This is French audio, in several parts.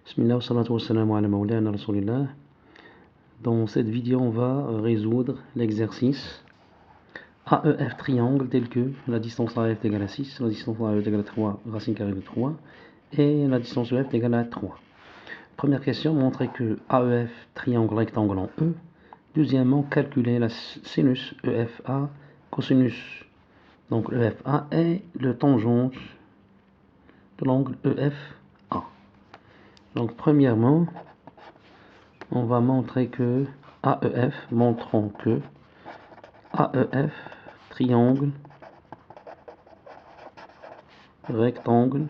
Bismillah, salatu wassalamu ala mawlana rasulillah. Dans cette vidéo, on va résoudre l'exercice AEF triangle tel que la distance AF est égale à 6, la distance AE est égale à 3, racine carrée de 3, et la distance EF est égale à 3. Première question, montrer que AEF triangle rectangle en E. Deuxièmement, calculer la sinus EFA, cosinus donc EFA et le tangente de l'angle EFA. Donc premièrement, on va montrer que AEF, montrons que AEF, triangle, rectangle,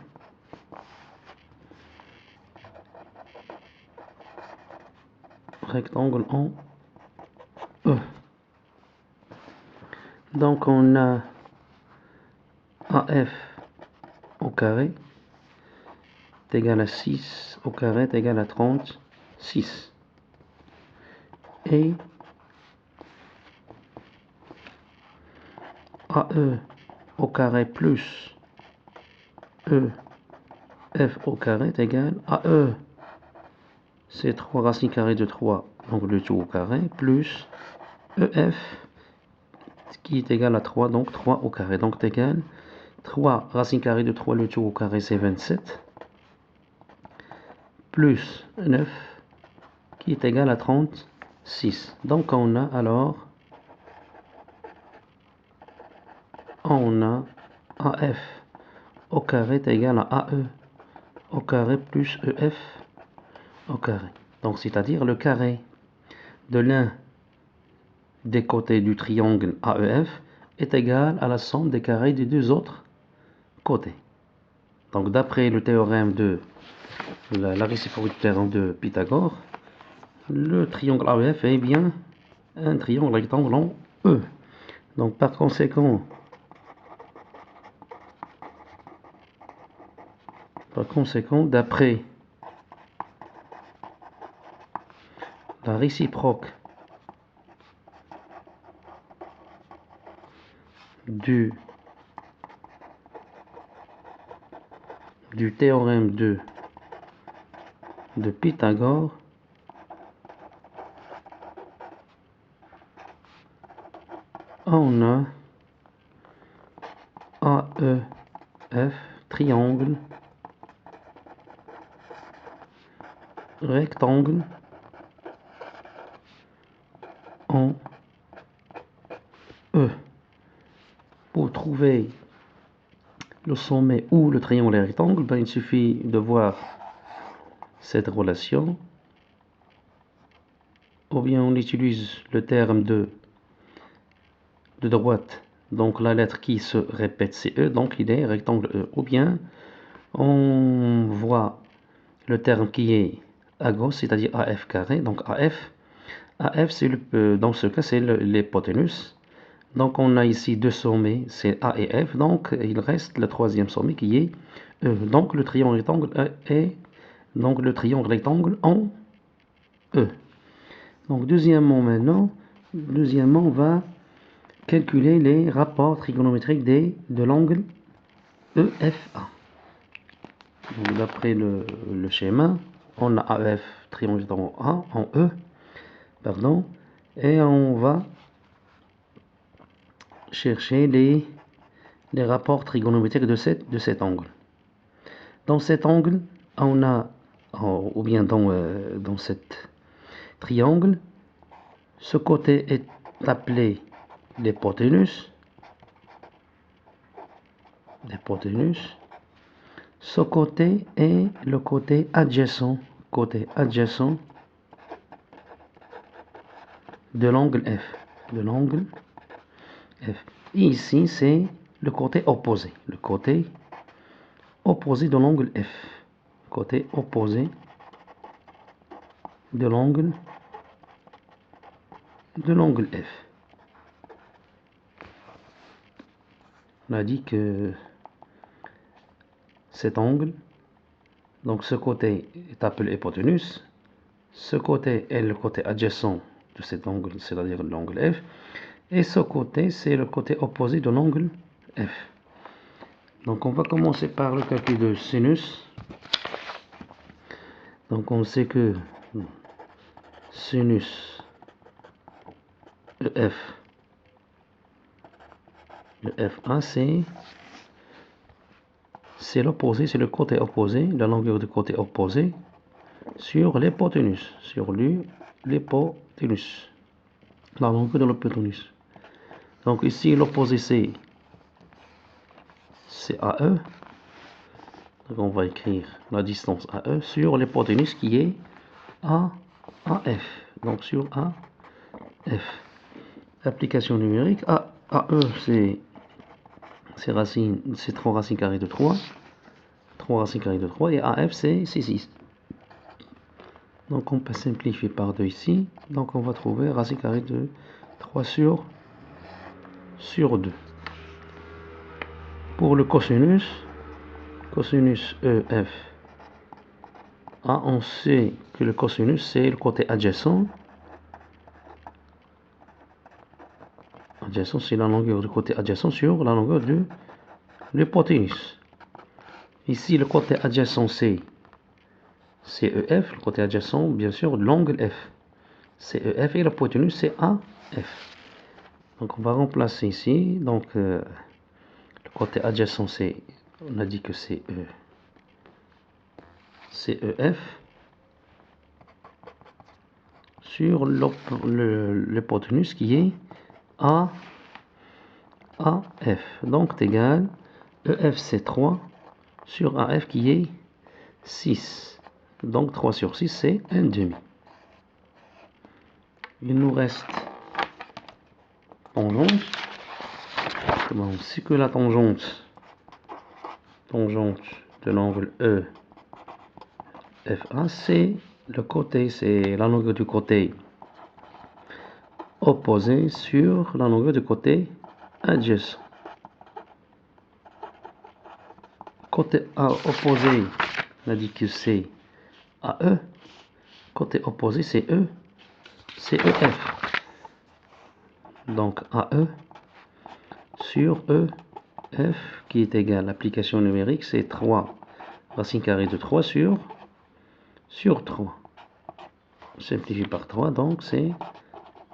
en E. Donc on a AF au carré est égal à 6 au carré est égal à 36. Et AE au carré plus EF au carré est égal à AE. C'est 3 racines carrées de 3, donc le tout au carré, plus EF qui est égal à 3, donc 3 au carré. Donc c'est égal 3 racines carrées de 3, le tout au carré c'est 27, plus 9 qui est égal à 36. Donc on a alors AF au carré est égal à AE au carré plus EF au carré. Donc c'est-à-dire le carré de l'un des côtés du triangle AEF est égal à la somme des carrés des deux autres côtés. Donc d'après le théorème de la réciprocité du théorème de Pythagore, le triangle AEF est bien un triangle rectangle en E. Donc par conséquent, d'après la réciproque du théorème de Pythagore, on a AEF triangle rectangle en E. Pour trouver le sommet ou le triangle rectangle, ben, il suffit de voir cette relation, ou bien on utilise le terme de droite, donc la lettre qui se répète c'est E, donc il est rectangle E, ou bien on voit le terme qui est à gauche, c'est-à-dire AF carré, donc AF c'est dans ce cas c'est l'hypoténuse. Donc on a ici deux sommets, c'est A et F, donc il reste le troisième sommet qui est E. Donc le triangle rectangle est donc le triangle rectangle en E. Donc deuxièmement, on va calculer les rapports trigonométriques de l'angle EFA. Donc d'après le schéma, on a AF triangle rectangle en E, pardon, et on va chercher les rapports trigonométriques de cet angle. Dans cet angle, on a, ou bien dans cet triangle, ce côté est appelé l'hypoténuse. Ce côté est le côté adjacent de l'angle F. Et ici, c'est le côté opposé. Le côté opposé de l'angle F. Côté opposé de l'angle F. On a dit que cet angle, donc ce côté est appelé hypoténuse. Ce côté est le côté adjacent de cet angle, c'est-à-dire l'angle F. Et ce côté, c'est le côté opposé de l'angle F. Donc on va commencer par le calcul de sinus. Donc on sait que sinus EF, le FA, c'est l'opposé, c'est le côté opposé, la longueur du côté opposé sur l'hypoténuse, l'hypoténuse, la longueur de l'hypoténuse. Donc ici l'opposé c'est AE. Donc on va écrire la distance AE sur l'hypoténuse qui est AF. Donc sur AF. Application numérique, AE c'est 3 racines carrées de 3. 3 racines carrées de 3 et AF c'est 6. Donc on peut simplifier par 2 ici. Donc on va trouver racine carrée de 3 sur 2. Pour le cosinus EF, on sait que le cosinus c'est le côté adjacent. Adjacent c'est la longueur du côté adjacent sur la longueur de l'hypoténuse. Ici le côté adjacent c'est EF, le côté adjacent bien sûr de l'angle F. C'est EF et l'hypoténuse c'est AF. Donc on va remplacer ici. Donc le côté adjacent c'est, on a dit que c'est EF sur l'hypoténuse qui est AF. Donc c'est égal EF c'est 3 sur AF qui est 6. Donc 3 sur 6 c'est 1,5. Il nous reste tangente. On sait que la tangente de l'angle EFA c'est le côté, c'est la longueur du côté opposé sur la longueur du côté adjacent. Côté opposé, on a dit que c'est AE. Côté opposé, c'est EF. Donc AE sur EF qui est égal, l'application numérique, c'est 3 racine carrée de 3 sur 3. On simplifie par 3, donc c'est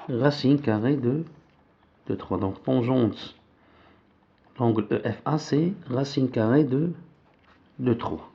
racine carrée de 3. Donc tangente, l'angle EFA, c'est racine carrée de 3.